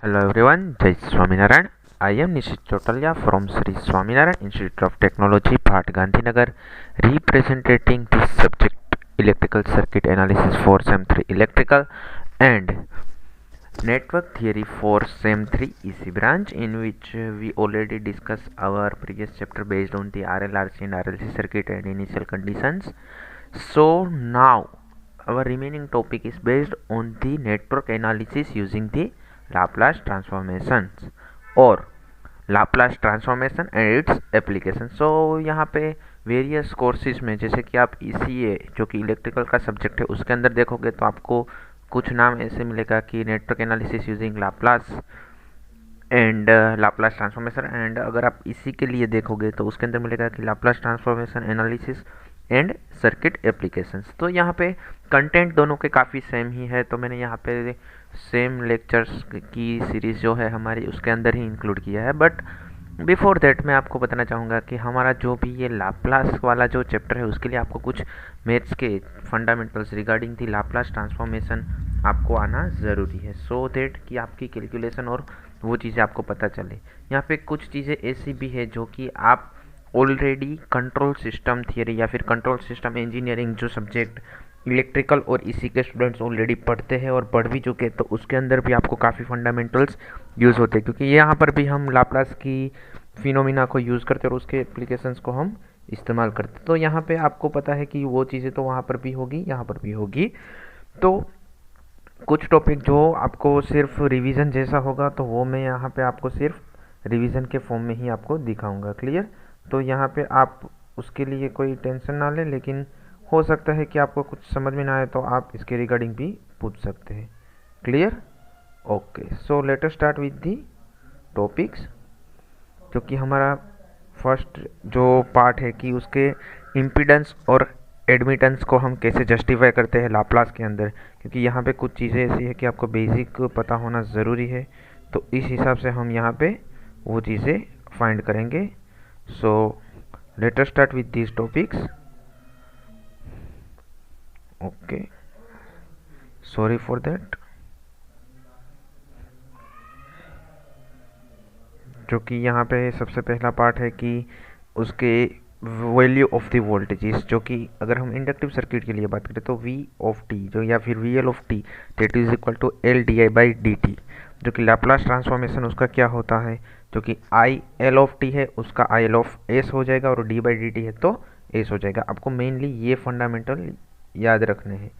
Hello everyone, Jai Swaminarayan. I am Nishit Chotalia from Sri Swaminarayan Institute of Technology, Bhat Gandhinagar, representing this subject Electrical Circuit Analysis for SEM 3 Electrical and Network Theory for SEM 3 EC branch, in which we already discussed our previous chapter based on the RLRC and RLC circuit and initial conditions. So now our remaining topic is based on the network analysis using the Laplace transformations और Laplace transformation and its application. So यहाँ पे various courses में जैसे कि आप ECA जो कि electrical का सब्जेक्ट है उसके अंदर देखोगे तो आपको कुछ नाम ऐसे मिलेगा कि network analysis using Laplace and Laplace transformation, and अगर आप इसी के लिए देखोगे तो उसके अंदर मिलेगा कि Laplace transformation analysis and circuit applications. तो यहाँ पे कंटेंट दोनों के काफ़ी सेम ही है, तो मैंने यहाँ पे सेम लेक्चर्स की सीरीज़ जो है हमारी उसके अंदर ही इंक्लूड किया है। बट बिफोर दैट मैं आपको बताना चाहूँगा कि हमारा जो भी ये लाप्लास वाला जो चैप्टर है उसके लिए आपको कुछ मैथ्स के fundamentals regarding the Laplace transformation आपको आना ज़रूरी है, सो दैट कि आपकी कैलकुलेशन और वो चीज़ें आपको पता चले। यहाँ पे कुछ चीज़ें ऐसी भी है जो कि आप ऑलरेडी कंट्रोल सिस्टम थियरी या फिर कंट्रोल सिस्टम इंजीनियरिंग जो सब्जेक्ट इलेक्ट्रिकल और इसी के स्टूडेंट्स ऑलरेडी पढ़ते हैं और पढ़ भी चुके हैं, तो उसके अंदर भी आपको काफ़ी फंडामेंटल्स यूज़ होते हैं, क्योंकि यहाँ पर भी हम लाप्लास की फिनोमिना को यूज़ करते हैं और उसके एप्लीकेशंस को हम इस्तेमाल करते हैं। तो यहाँ पे आपको पता है कि वो चीज़ें तो वहाँ पर भी होगी, यहाँ पर भी होगी। तो कुछ टॉपिक जो आपको सिर्फ रिवीजन जैसा होगा तो वो मैं यहाँ पे आपको सिर्फ रिवीजन के फॉर्म में ही आपको दिखाऊंगा। क्लियर? तो यहाँ पे आप उसके लिए कोई टेंशन ना लें, लेकिन हो सकता है कि आपको कुछ समझ में ना आए तो आप इसके रिगार्डिंग भी पूछ सकते हैं। Clear? Okay, so let us start with the topics. जो कि हमारा फर्स्ट जो पार्ट है कि उसके इम्पीडेंस और एडमिटेंस को हम कैसे जस्टिफाई करते हैं लाप्लास के अंदर, क्योंकि यहाँ पे कुछ चीज़ें ऐसी है कि आपको बेसिक पता होना ज़रूरी है, तो इस हिसाब से हम यहाँ पे वो चीज़ें फाइंड करेंगे। So let us start with these topics. Okay, sorry for that. जो कि यहाँ पे सबसे पहला पार्ट है कि उसके वैल्यू ऑफ द वोल्टेजेस, जो कि अगर हम इंडक्टिव सर्किट के लिए बात करें तो V ऑफ t जो या फिर VL of t that is equal to LdI/dt, जो कि लाप्लास ट्रांसफॉर्मेशन उसका क्या होता है, जो कि IL ऑफ t है उसका IL ऑफ s हो जाएगा और d/dt है तो s हो जाएगा। आपको मेनली ये फंडामेंटल याद रखने हैं।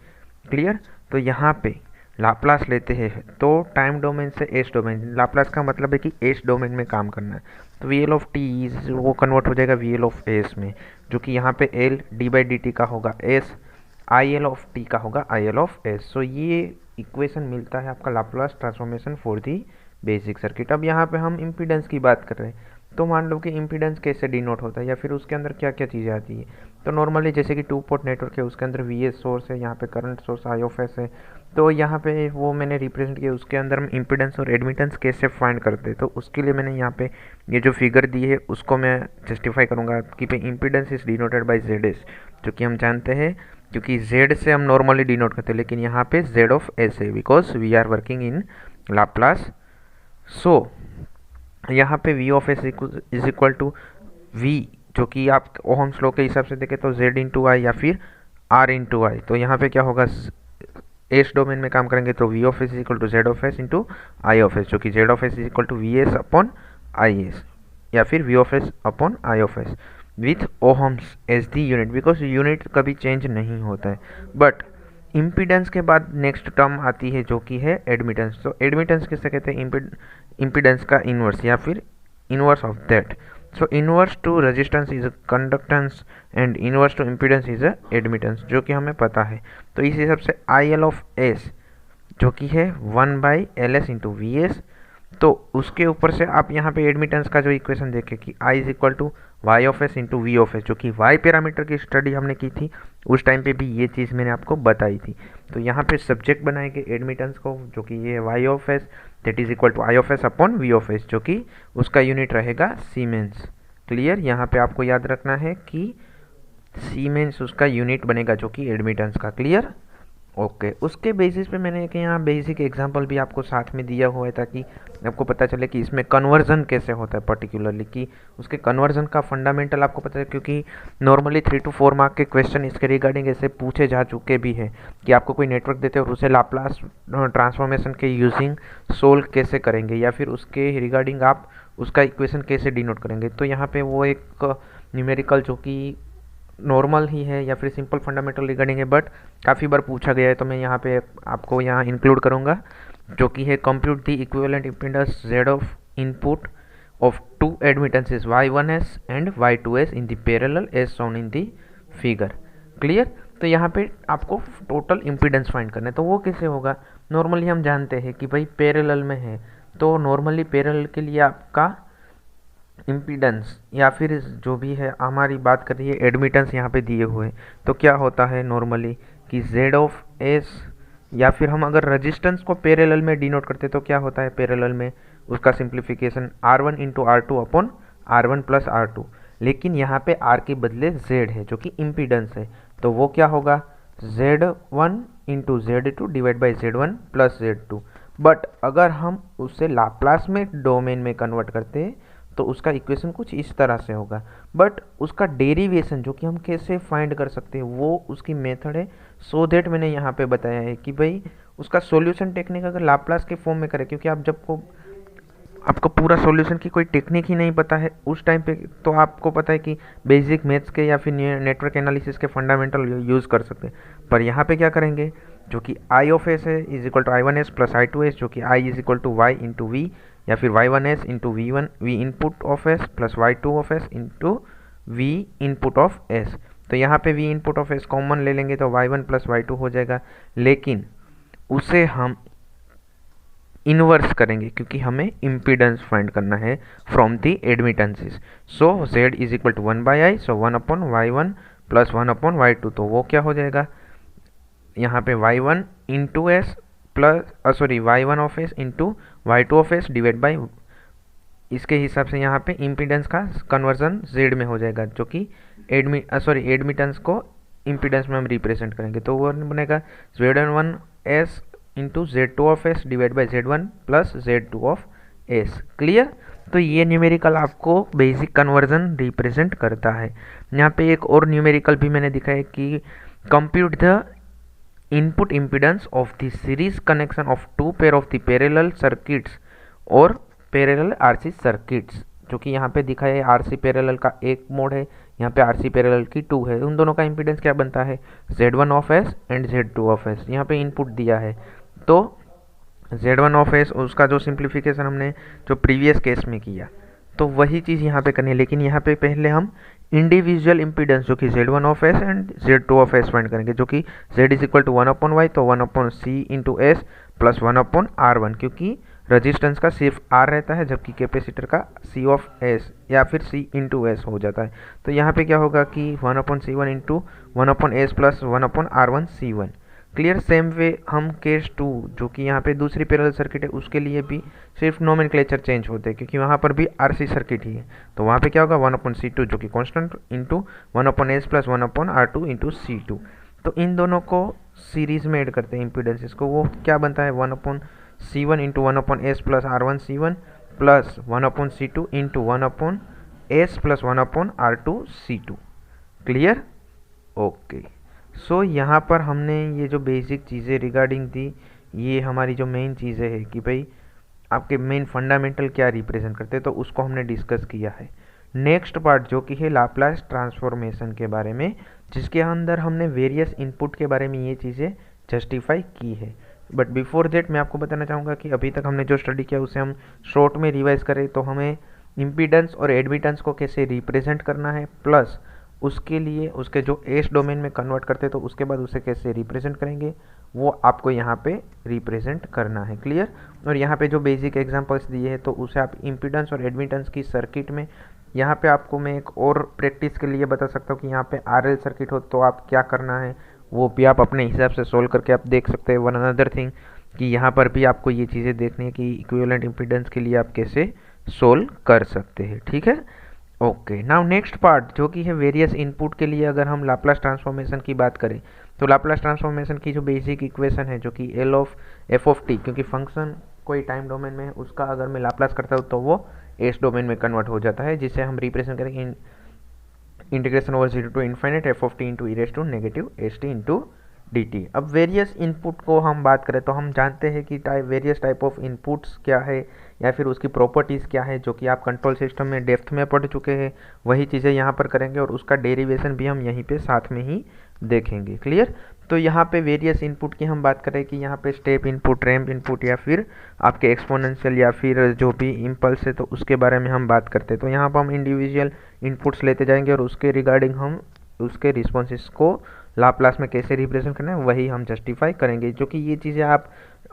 क्लियर? तो यहाँ पे लाप्लास लेते हैं तो टाइम डोमेन से एस डोमेन, लाप्लास का मतलब है कि एस डोमेन में काम करना है, तो वी एल ऑफ टी वो कन्वर्ट हो जाएगा वी एल ऑफ एस में, जो कि यहाँ पे एल d/dt का होगा S, I L of T का होगा आई एल ऑफ एस। सो ये इक्वेशन मिलता है आपका Laplace transformation for the basic circuit. अब यहाँ पे हम इम्पीडेंस की बात कर रहे हैं, तो मान लो कि इम्पीडेंस कैसे डिनोट होता है या फिर उसके अंदर क्या क्या चीज़ें आती है। तो नॉर्मली जैसे कि 2 पोर्ट नेटवर्क है उसके अंदर वी एस सोर्स है, यहाँ पे current source I of S है, तो यहाँ पे वो मैंने रिप्रेजेंट किया। उसके अंदर हम इम्पीडेंस और एडमिटेंस कैसे फाइंड करते हैं, तो उसके लिए मैंने यहाँ पे ये जो फिगर दी है उसको मैं जस्टिफाई करूँगा कि पे impedance is denoted by Z S, जो कि हम जानते हैं क्योंकि जेड से हम नॉर्मली डिनोट करते हैं, लेकिन यहाँ पे जेड ऑफ एस है because we are working in Laplace. So यहाँ पे V of S is equal to V, जो कि आप ओहम्स लॉ के हिसाब से देखें तो जेड इंटू आई या फिर आर इंटू आई। तो यहाँ पे क्या होगा, एस डोमेन में काम करेंगे तो V of S is equal to Z of S into I of S, जो कि Z of S is equal to V S upon I S या फिर V of S upon I of S with ohms as the unit, because unit कभी change नहीं होता है। But impedance के बाद नेक्स्ट टर्म आती है जो कि है एडमिटेंस। तो एडमिटेंस किससे कहते हैं, इम्पीडेंस का इनवर्स या फिर inverse of that. So inverse two resistance is a conductance and inverse two impedance is a admittance, जो कि हमें पता है। तो इस हिसाब से आई एल ऑफ एस जो कि है 1/LS इंटू वी एस, तो उसके ऊपर से आप यहाँ पे एडमिटेंस का जो इक्वेशन देखें कि I is equal to Y of S into V of S, जो कि वाई पैरामीटर की स्टडी हमने की थी उस टाइम पे भी ये चीज़ मैंने आपको बताई थी। तो यहाँ पे सब्जेक्ट बनाएंगे एडमिटेंस को, जो कि ये Y of S that is equal to I of S upon V of S, जो कि उसका यूनिट रहेगा सीमेंस। क्लियर? यहाँ पे आपको याद रखना है कि सीमेंस उसका यूनिट बनेगा जो कि एडमिटेंस का। क्लियर? ओके, उसके बेसिस पे मैंने एक यहाँ बेसिक एग्जांपल भी आपको साथ में दिया हुआ है ताकि आपको पता चले कि इसमें कन्वर्जन कैसे होता है, पर्टिकुलरली कि उसके कन्वर्जन का फंडामेंटल आपको पता है, क्योंकि नॉर्मली 3 to 4 मार्क के क्वेश्चन इसके रिगार्डिंग ऐसे पूछे जा चुके भी हैं कि आपको कोई नेटवर्क देते हैं और उसे लाप्लास ट्रांसफॉर्मेशन के यूजिंग सोल्व कैसे करेंगे, या फिर उसके रिगार्डिंग आप उसका इक्वेशन कैसे डिनोट करेंगे। तो यहाँ पे वो एक न्यूमेरिकल जो कि नॉर्मल ही है या फिर सिंपल फंडामेंटल रिगार्डिंग है, बट काफ़ी बार पूछा गया है, तो मैं यहाँ पे आपको यहाँ इंक्लूड करूँगा, जो कि है compute the equivalent impedance Z of input of two admittances Y1s and Y2s in the parallel as shown in the figure. Clear. तो यहाँ पे आपको टोटल इम्पीडेंस फाइंड करना है, तो वो कैसे होगा। नॉर्मली हम जानते हैं कि भाई पैरेलल में है, तो नॉर्मली पैरेलल के लिए आपका इम्पीडेंस या फिर जो भी है, हमारी बात कर रही है एडमिटेंस यहाँ पे दिए हुए, तो क्या होता है नॉर्मली कि Z ऑफ S, या फिर हम अगर रजिस्टेंस को पैरेलल में डिनोट करते तो क्या होता है पैरेलल में, उसका simplification R1 into R2 upon R1 plus R2, लेकिन यहाँ पे R के बदले Z है जो कि इम्पीडेंस है, तो वो क्या होगा Z1 into Z2 divide by Z1 plus Z2। But अगर हम उसे लाप्लास में डोमेन में कन्वर्ट करते हैं तो उसका इक्वेशन कुछ इस तरह से होगा, बट उसका डेरिवेशन जो कि हम कैसे फाइंड कर सकते हैं वो उसकी मेथड है। सो दैट मैंने यहाँ पे बताया है कि भाई उसका सॉल्यूशन टेक्निक अगर लाप्लास के फॉर्म में करें, क्योंकि आप जब को आपको पूरा सॉल्यूशन की कोई टेक्निक ही नहीं पता है उस टाइम पे, तो आपको पता है कि बेसिक मैथ्स के या फिर नेटवर्क एनालिसिस के फंडामेंटल यूज़ कर सकते हैं। पर यहाँ पे क्या करेंगे, जो कि आई ऑफ एस है is equal to I1s plus I2s, जो कि I is equal to Y into V, या फिर Y1s into V input of S plus Y2 of S into V input of S. तो यहाँ पे V input of S common ले लेंगे तो Y1 प्लस Y2 हो जाएगा, लेकिन उसे हम इन्वर्स करेंगे क्योंकि हमें इम्पीडेंस फाइंड करना है from the admittances. So Z is equal to 1/i, so 1 upon Y1 plus 1 upon Y2, तो वो क्या हो जाएगा यहाँ पे Y1 into S plus Y1 of S into Y2 of S divide by, इसके हिसाब से यहाँ पे इम्पीडेंस का कन्वर्जन Z में हो जाएगा, जो कि एडमिटेंस को इम्पीडेंस में हम रिप्रेजेंट करेंगे, तो वो बनेगा Z1s into Z2 of S divide by Z1 plus Z2 of S. Clear. तो ये न्यूमेरिकल आपको बेसिक कन्वर्जन रिप्रेजेंट करता है। यहाँ पे एक और न्यूमेरिकल भी मैंने दिखाया कि compute the input impedance of the series connection of two pair of the parallel circuits और पैरेलल RC सर्किट्स, जो कि यहाँ पे दिखा है RC पैरेलल का एक मोड है, यहाँ पे RC पैरेलल की 2 है। उन दोनों का इम्पीडेंस क्या बनता है Z1 of S and Z2 of S. यहाँ पे इनपुट दिया है तो Z1 ऑफ एस, उसका जो सिंप्लीफिकेशन हमने जो प्रीवियस केस में किया तो वही चीज़ यहाँ पे करनी है, लेकिन यहाँ पे पहले हम इंडिविजुअल इम्पीडेंस जो कि Z1 of S and Z2 of S find करेंगे, जो कि Z is equal to 1 upon Y, तो 1 upon C into S plus 1 upon R1, क्योंकि रजिस्टेंस का सिर्फ R रहता है जबकि कैपेसिटर का C ऑफ एस या फिर C इंटू एस हो जाता है। तो यहाँ पे क्या होगा कि 1 upon C1 into 1 upon S plus 1 upon R1 C1। Clear. Same way हम केस 2 जो कि यहाँ पे दूसरी पैरेलल सर्किट है उसके लिए भी सिर्फ नोमेनक्लेचर चेंज होते हैं, क्योंकि वहाँ पर भी RC सर्किट ही है, तो वहाँ पे क्या होगा 1 अपॉन C2 जो कि constant into 1 upon S plus 1 upon R2 into C2। तो इन दोनों को सीरीज में ऐड करते हैं इम्पीडेंसेस को, वो क्या बनता है 1 upon C1 into 1 upon S plus R1 C1 plus 1 upon C2 into 1 upon S plus 1 upon R2 C2। Clear. Okay. So यहाँ पर हमने ये जो बेसिक चीज़ें रिगार्डिंग दी, ये हमारी जो मेन चीज़ें है कि भाई आपके मेन फंडामेंटल क्या रिप्रेजेंट करते हैं, तो उसको हमने डिस्कस किया है। नेक्स्ट पार्ट जो कि है लाप्लास ट्रांसफॉर्मेशन के बारे में, जिसके अंदर हमने वेरियस इनपुट के बारे में ये चीज़ें जस्टिफाई की है। बट बिफोर दैट मैं आपको बताना चाहूँगा कि अभी तक हमने जो स्टडी किया उसे हम शॉर्ट में रिवाइज करें तो हमें इम्पीडेंस और एडमिटेंस को कैसे रिप्रेजेंट करना है, प्लस उसके लिए उसके जो एस डोमेन में कन्वर्ट करते तो उसके बाद उसे कैसे रिप्रेजेंट करेंगे वो आपको यहाँ पे रिप्रेजेंट करना है। क्लियर। और यहाँ पे जो बेसिक एग्जांपल्स दिए हैं तो उसे आप इम्पीडेंस और एडमिटेंस की सर्किट में, यहाँ पे आपको मैं एक और प्रैक्टिस के लिए बता सकता हूँ कि यहाँ पे RL सर्किट हो तो आप क्या करना है वो भी आप अपने हिसाब से सोल्व करके आप देख सकते हैं। वन अनदर थिंग कि यहाँ पर भी आपको ये चीज़ें देखनी है कि इक्विवेलेंट इम्पीडेंस के लिए आप कैसे सोल्व कर सकते हैं। ठीक है। ओके, नाउ नेक्स्ट पार्ट जो कि है वेरियस इनपुट के लिए अगर हम लाप्लास ट्रांसफॉर्मेशन की बात करें तो लाप्लास ट्रांसफॉर्मेशन की जो बेसिक इक्वेशन है जो कि L of F of T, क्योंकि फंक्शन कोई टाइम डोमेन में है उसका अगर मैं लाप्लास करता हूँ तो वो एस डोमेन में कन्वर्ट हो जाता है, जिसे हम रिप्रेजेंट करेंगे integration over 0 to infinite F of T into E raise to negative S T into D T. अब वेरियस इनपुट को हम बात करें तो हम जानते हैं कि वेरियस टाइप ऑफ इनपुट्स क्या है या फिर उसकी प्रॉपर्टीज़ क्या है, जो कि आप कंट्रोल सिस्टम में डेप्थ में पढ़ चुके हैं। वही चीज़ें यहाँ पर करेंगे और उसका डेरिवेशन भी हम यहीं पे साथ में ही देखेंगे। क्लियर। तो यहाँ पे वेरियस इनपुट की हम बात करें कि यहाँ पे स्टेप इनपुट, रैंप इनपुट या फिर आपके एक्सपोनेंशियल या फिर जो भी इम्पल्स है तो उसके बारे में हम बात करते हैं। तो यहाँ पर हम इंडिविजुअल इनपुट्स लेते जाएंगे और उसके रिगार्डिंग हम उसके रिस्पॉन्सेस को लाप्लास में कैसे रिप्रेजेंट करना है वही हम जस्टिफाई करेंगे, जो कि ये चीज़ें आप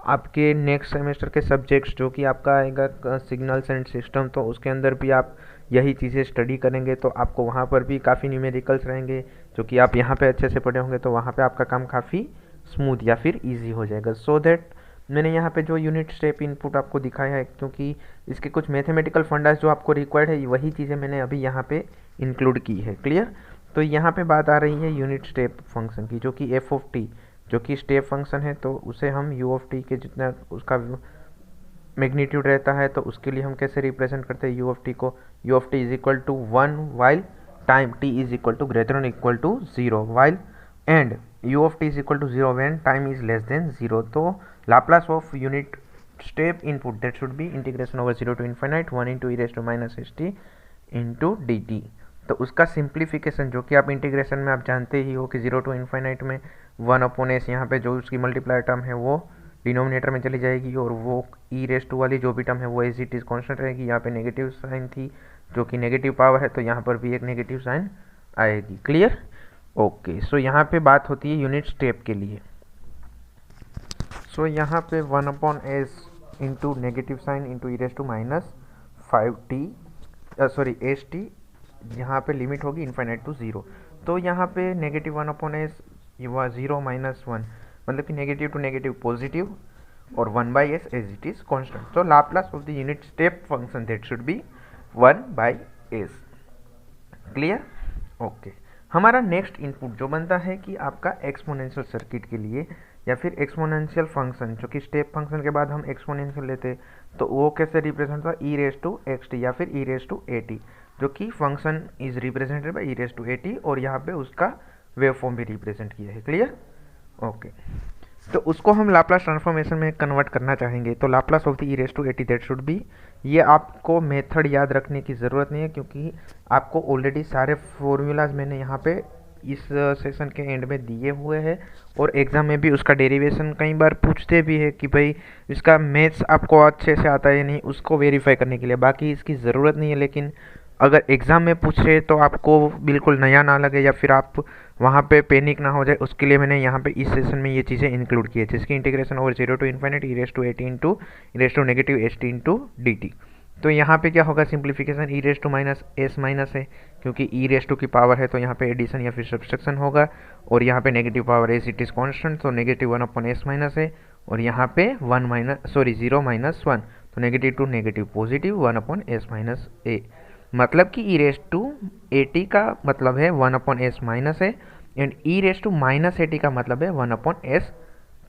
आपके नेक्स्ट सेमेस्टर के सब्जेक्ट्स जो कि आपका आएगा सिग्नल्स एंड सिस्टम, तो उसके अंदर भी आप यही चीज़ें स्टडी करेंगे तो आपको वहाँ पर भी काफ़ी न्यूमेरिकल्स रहेंगे जो कि आप यहाँ पे अच्छे से पढ़े होंगे, तो वहाँ पे आपका काम काफ़ी स्मूथ या फिर इजी हो जाएगा। सो दैट मैंने यहाँ पे जो यूनिट स्टेप इनपुट आपको दिखाया है, क्योंकि इसके कुछ मैथमेटिकल फंडास जो आपको रिक्वायर्ड है वही चीज़ें मैंने अभी यहाँ पे इंक्लूड की है। क्लियर। तो यहाँ पे बात आ रही है यूनिट स्टेप फंक्शन की, जो कि एफ ऑफ टी जो कि स्टेप फंक्शन है, तो उसे हम यू ऑफ टी के जितना उसका मैग्नीट्यूड रहता है तो उसके लिए हम कैसे रिप्रेजेंट करते हैं यू ऑफ टी को। U of T is equal to 1 while time T is equal to greater than equal to 0 while and U of T is equal to 0 when time is less than 0। तो Laplace of unit step input that should be integration over 0 to infinite 1 into E raise to minus S T into D T. तो उसका simplification जो कि आप integration में आप जानते ही हो कि 0 टू इन्फाइनाइट में 1 अपॉन एस, यहाँ पे जो उसकी मल्टीप्लाई टर्म है वो डिनोमिनेटर में चली जाएगी और वो ई रेस टू वाली जो भी टर्म है वो एज इट इज कॉन्स्टेंट रहेगी। यहाँ पे नेगेटिव साइन थी जो कि नेगेटिव पावर है, तो यहाँ पर भी एक नेगेटिव साइन आएगी। क्लियर। ओके, सो यहाँ पे बात होती है यूनिट स्टेप के लिए। सो यहाँ पे 1 upon S into negative sine into E raise to minus 5t sorry S T, यहाँ पे लिमिट होगी इन्फाइनाइट टू 0। तो यहाँ पे नेगेटिव 1 अपॉन एस 0 माइनस 1 मतलब कि नेगेटिव टू नेगेटिव पॉजिटिव और 1 by S as it is constant. तो Laplace of the unit step function that should be 1 by S. Clear. Okay, हमारा नेक्स्ट इनपुट जो बनता है कि आपका एक्सपोनेंशियल सर्किट के लिए या फिर एक्सपोनेंशियल फंक्शन, जो कि स्टेप फंक्शन के बाद हम एक्सपोनेंशियल लेते हैं तो वो कैसे रिप्रेजेंट हुआ E raise to X T या फिर E raise to A T, जो कि function is represented by E raise to A T और यहाँ पे उसका वेव फॉर्म भी रिप्रेजेंट किया है। क्लियर। ओके, तो उसको हम लाप्लास ट्रांसफॉर्मेशन में कन्वर्ट करना चाहेंगे तो Laplace of the E raise to A T that should be, ये आपको मेथड याद रखने की ज़रूरत नहीं है क्योंकि आपको ऑलरेडी सारे फॉर्मूलाज मैंने यहाँ पे इस सेशन के एंड में दिए हुए हैं और एग्ज़ाम में भी उसका डेरिवेशन कई बार पूछते भी है कि भाई इसका मैथ्स आपको अच्छे से आता है या नहीं, उसको वेरीफाई करने के लिए। बाकी इसकी ज़रूरत नहीं है, लेकिन अगर एग्ज़ाम में पूछे तो आपको बिल्कुल नया ना लगे या फिर आप वहाँ पे पैनिक ना हो जाए, उसके लिए मैंने यहाँ पे इस सेशन में ये चीज़ें इंक्लूड की है, जिसकी integration over 0 to infinite E raise to A T into E raise to negative S T into D T. तो यहाँ पे क्या होगा simplification, E raise to minus S minus है क्योंकि ई रेस टू की पावर है तो यहाँ पे एडिशन या फिर सब्सट्रैक्शन होगा और यहाँ पे negative power as it is constant तो नेगेटिव 1 अपॉन एस माइनस है और यहाँ पे 0 माइनस 1 तो negative to negative positive 1 upon S minus A, मतलब कि E raise to A T का मतलब है 1 अपॉन एस माइनस है and E raise to minus A T का मतलब है 1 अपॉन एस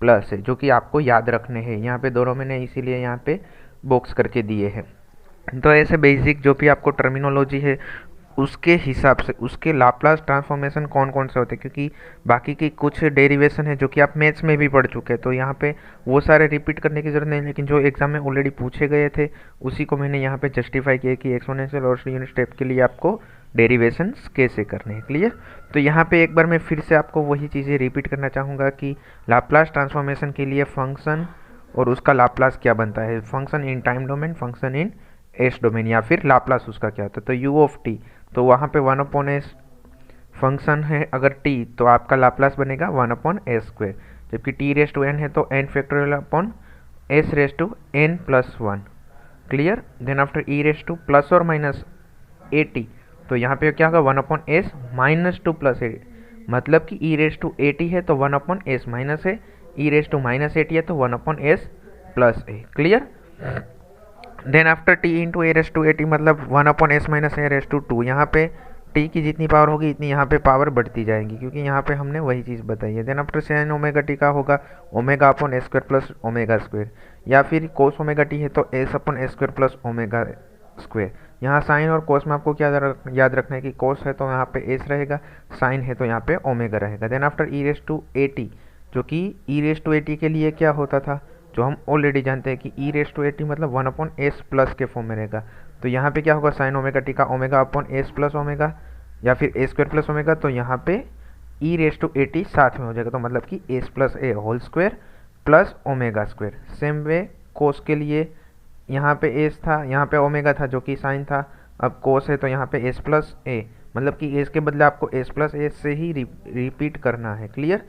प्लस है, जो कि आपको याद रखने हैं। यहाँ पे दोनों मैंने इसीलिए यहाँ पे बॉक्स करके दिए हैं। तो ऐसे बेसिक जो भी आपको टर्मिनोलॉजी है उसके हिसाब से उसके लाप्लास ट्रांसफॉर्मेशन कौन कौन से होते हैं, क्योंकि बाकी की कुछ डेरिवेशन है जो कि आप मैथ्स में भी पढ़ चुके हैं तो यहाँ पे वो सारे रिपीट करने की जरूरत नहीं, लेकिन जो एग्जाम में ऑलरेडी पूछे गए थे उसी को मैंने यहाँ पे जस्टिफाई किया कि एक्सपोनेंशियल और यूनिट स्टेप के लिए आपको डेरिवेशंस कैसे करने हैं। क्लियर। तो यहाँ पे एक बार मैं फिर से आपको वही चीज़ें रिपीट करना चाहूँगा कि लाप्लास ट्रांसफॉर्मेशन के लिए फंक्शन और उसका लाप्लास क्या बनता है, function in time domain, function in S domain या फिर लाप्लास उसका क्या होता है। तो यू ऑफ टी, तो वहाँ पे 1 अपॉन एस फंक्शन है अगर टी तो आपका लाप्लास बनेगा 1 अपॉन एस स्क्वायर, जबकि टी रेस टू एन है तो N factorial upon S raise to N plus 1। Clear. Then after E raise to plus और माइनस ए टी, तो यहाँ पे क्या होगा 1 upon S minus 2 plus A, मतलब कि E raise to A T है तो 1 अपॉन एस माइनस है, E raise to minus A T है तो 1 upon S plus A. Clear. Then after T into A raise to A T मतलब 1/(s-a)² यहाँ पे टी की जितनी पावर होगी इतनी यहाँ पे पावर बढ़ती जाएगी, क्योंकि यहाँ पे हमने वही चीज़ बताई है। Then after sin omega T का होगा ω/a² प्लस ओमेगा स्क्वेयर, या फिर cos ओमेगा टी है तो s/a² प्लस ओमेगा स्क्वेयर। यहाँ साइन और कोस में आपको क्या याद रखना है कि कोस है तो यहाँ पे एस रहेगा, साइन है तो यहाँ पे ओमेगा रहेगा। देन आफ्टर e⁻⁴ जो कि e⁻⁴ के लिए क्या होता था, जो हम ऑलरेडी जानते हैं कि e⁻⁴ मतलब 1/s प्लस के फॉर्म में रहेगा। तो यहाँ पे क्या होगा, साइन ओमेगा टी का ω/s प्लस ओमेगा या फिर a² प्लस ओमेगा, तो यहाँ पे e⁻⁴ साथ में हो जाएगा, तो मतलब कि s+a² plus omega square. Same way cos के लिए यहाँ पे एस था, यहाँ पे ओमेगा था जो कि साइन था, अब कोस है तो यहाँ पे s+a, मतलब कि एस के बदले आपको s+a से ही रिपीट करना है। Clear.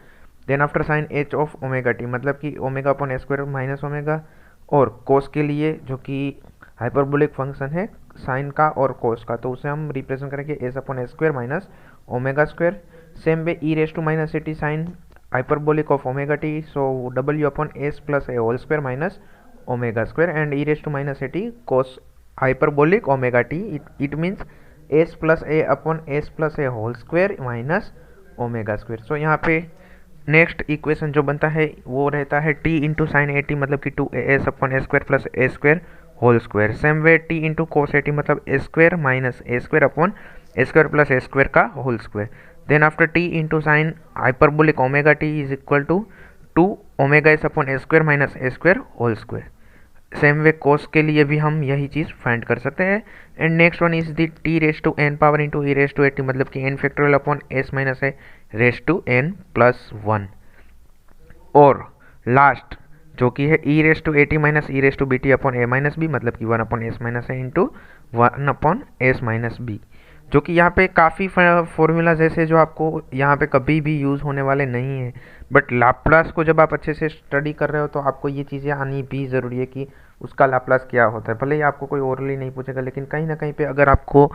Then after sine h of omega T मतलब कि ω/s² माइनस ओमेगा, और कोस के लिए जो कि हाइपरबोलिक फंक्शन है साइन का और कोस का, तो उसे हम रिप्रेजेंट करेंगे s/s² minus omega square. Same way e⁻⁻ sine hyperbolic of omega T, so w/s+a² minus omega square, and e⁻⁻ cos hyperbolic omega T, it means s+a/s+a² minus omega square. So यहाँ पे next equation जो बनता है वो रहता है t into sine A T मतलब कि 2as/a² plus a² whole square. Same way t into cos A T मतलब a² minus a² plus a² का whole square. Then after t into sine hyperbolic omega T is equal to 2ωs/a² minus a² whole square. Same way cos के लिए भी हम यही चीज़ find कर सकते हैं। And next one is the t⁻n power into e⁻⁴ मतलब कि n factorial upon s minus a⁻n+1, और लास्ट जो कि है e⁻⁴ minus e⁻bt upon a minus b मतलब कि 1/s minus a into 1/s minus b, जो कि यहाँ पे काफ़ी फॉर्मूलाज ऐसे जो आपको यहाँ पे कभी भी यूज़ होने वाले नहीं है, बट लाप्लास को जब आप अच्छे से स्टडी कर रहे हो तो आपको ये चीज़ें आनी भी ज़रूरी है कि उसका लाप्लास क्या होता है। भले ही आपको कोई ओरली नहीं पूछेगा, लेकिन कहीं ना कहीं पे अगर आपको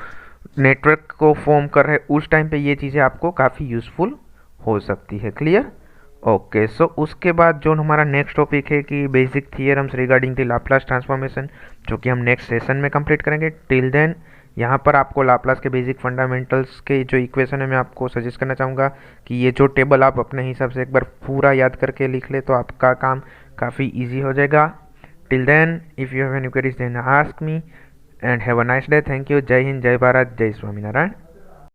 नेटवर्क को फॉर्म कर रहे उस टाइम पे ये चीज़ें आपको काफ़ी यूज़फुल हो सकती है। क्लियर। ओके, सो उसके बाद जो हमारा नेक्स्ट टॉपिक है कि basic theorems regarding the Laplace transformation, जो कि हम नेक्स्ट सेशन में कंप्लीट करेंगे। टिल देन यहाँ पर आपको लाप्लास के बेसिक फंडामेंटल्स के जो इक्वेशन है मैं आपको सजेस्ट करना चाहूँगा कि ये जो टेबल आप अपने हिसाब से एक बार पूरा याद करके लिख ले तो आपका काम काफ़ी इजी हो जाएगा। Till then if you have any queries then ask me and have a nice day. Thank you. जय हिंद, जय भारत, जय स्वामीनारायण।